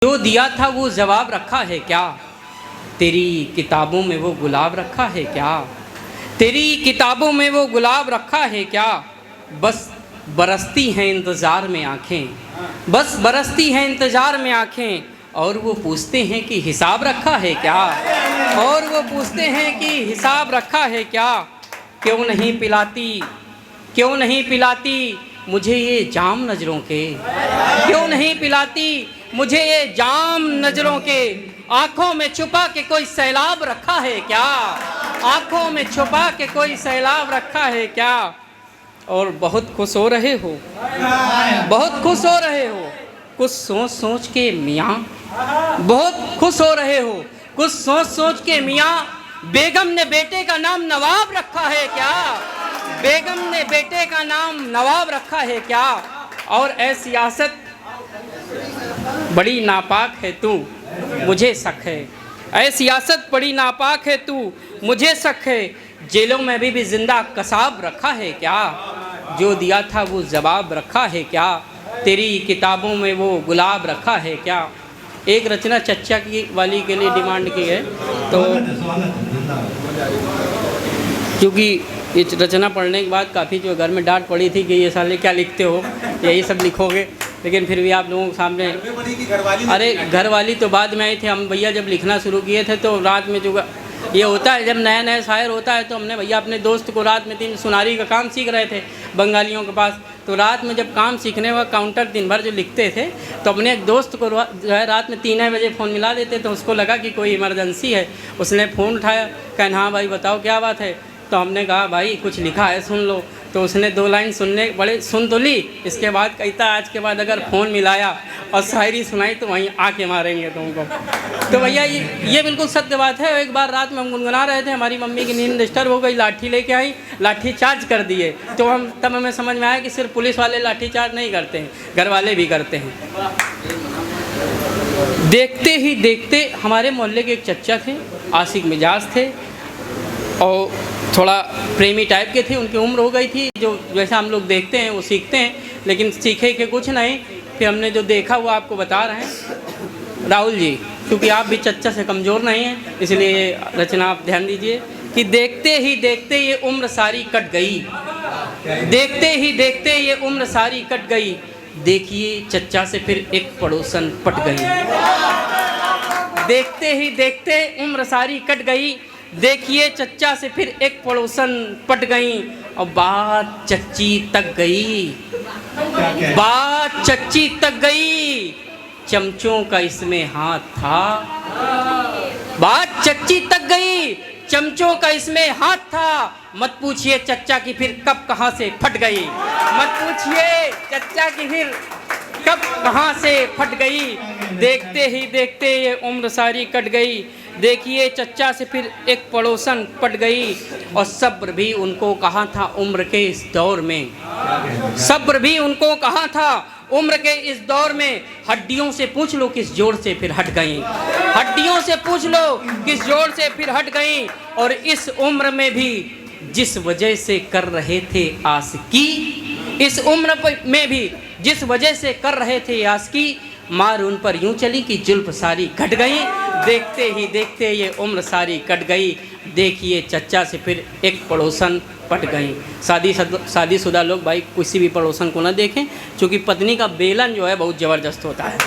जो दिया था वो जवाब रखा है क्या? तेरी किताबों में वो गुलाब रखा है क्या? तेरी किताबों में वो गुलाब रखा है क्या? बस बरसती हैं इंतज़ार में आँखें, बस बरसती हैं इंतज़ार में आँखें। और वो पूछते हैं कि हिसाब रखा है क्या? और वो पूछते हैं कि हिसाब रखा है क्या? क्यों नहीं पिलाती, क्यों नहीं पिलाती मुझे ये जाम नज़रों के? क्यों नहीं पिलाती मुझे ये जाम नज़रों के? आँखों में छुपा के कोई सैलाब रखा है क्या? आँखों में छुपा के कोई सैलाब रखा है क्या? और बहुत खुश हो रहे हो, बहुत खुश हो रहे हो कुछ सोच सोच के मियाँ, बहुत खुश हो रहे हो कुछ सोच सोच के मियाँ। बेगम ने बेटे का नाम नवाब रखा है क्या? बेगम ने बेटे का नाम नवाब रखा है क्या? और ऐ सियासत बड़ी नापाक है तू, मुझे शक है। ऐ सियासत बड़ी नापाक है तू, मुझे शक है। जेलों में भी जिंदा कसाब रखा है क्या? जो दिया था वो जवाब रखा है क्या? तेरी किताबों में वो गुलाब रखा है क्या? एक रचना चच्चा की वाली के लिए डिमांड की है, तो क्योंकि ये रचना पढ़ने के बाद काफ़ी जो घर में डांट पड़ी थी कि ये साले क्या लिखते हो, यही सब लिखोगे, लेकिन फिर भी आप लोगों के सामने। अरे घरवाली तो बाद में आई थी, हम भैया जब लिखना शुरू किए थे तो रात में जो ये होता है, जब नया नया शायर होता है तो हमने भैया अपने दोस्त को रात में 3 सुनारी का काम सीख रहे थे बंगालियों के पास, तो रात में जब काम सीखने का काउंटर दिन भर जो लिखते थे तो अपने एक दोस्त को जो है रात में 3 बजे फ़ोन मिला देते, तो उसको लगा कि कोई इमरजेंसी है। उसने फ़ोन उठाया, कहना हाँ भाई बताओ क्या बात है? तो हमने कहा भाई कुछ लिखा है सुन लो। तो उसने 2 लाइन सुन तो ली, इसके बाद कहता आज के बाद अगर फ़ोन मिलाया और शायरी सुनाई तो वहीं आके मारेंगे तुमको। तो भैया ये बिल्कुल सत्य बात है। एक बार रात में हम गुनगुना रहे थे, हमारी मम्मी की नींद डिस्टर्ब हो गई, लाठी लेके आई, लाठी चार्ज कर दिए। तो तब हमें समझ में आया कि सिर्फ पुलिस वाले लाठी चार्ज नहीं करते हैं, घर वाले भी करते हैं। देखते ही देखते हमारे मोहल्ले के एक चच्चा थे, आशिक मिजाज थे और थोड़ा प्रेमी टाइप के थे। उनकी उम्र हो गई थी, जो जैसा हम लोग देखते हैं वो सीखते हैं, लेकिन सीखे के कुछ नहीं। फिर हमने जो देखा वो आपको बता रहे हैं राहुल जी, क्योंकि आप भी चच्चा से कमज़ोर नहीं हैं, इसलिए रचना आप ध्यान दीजिए कि देखते ही देखते ये उम्र सारी कट गई, देखते ही देखते ये उम्र सारी कट गई। देखिए चच्चा से फिर एक पड़ोसन पट गई। देखते ही देखते उम्र सारी कट गई, देखिए चच्चा से फिर एक पड़ोसन पट गई। और बात चच्ची तक गई, बात चच्ची तक गई, चमचों का इसमें हाथ था। बात चच्ची तक गई, चमचों का इसमें हाथ था। मत पूछिए चच्चा की फिर कब कहाँ से फट गई, मत पूछिए चच्चा की फिर कब कहाँ से फट गई। देखते ही देखते ये उम्र सारी कट गई, देखिए चच्चा से फिर एक पड़ोसन पट गई। और सब्र भी उनको कहाँ था उम्र के इस दौर में, सब्र भी उनको कहाँ था उम्र के इस दौर में। हड्डियों से पूछ लो किस जोर से फिर हट गई, हड्डियों से पूछ लो किस जोर से फिर हट गई। और इस उम्र में भी जिस वजह से कर रहे थे आशिकी, इस उम्र में भी जिस वजह से कर रहे थे आशिकी, मार उन पर यूं चली कि जुल्फ सारी घट गई। देखते ही देखते ये उम्र सारी कट गई, देखिए चच्चा से फिर एक पड़ोसन पट गई। शादीशुदा लोग भाई किसी भी पड़ोसन को ना देखें, क्योंकि पत्नी का बेलन जो है बहुत ज़बरदस्त होता है।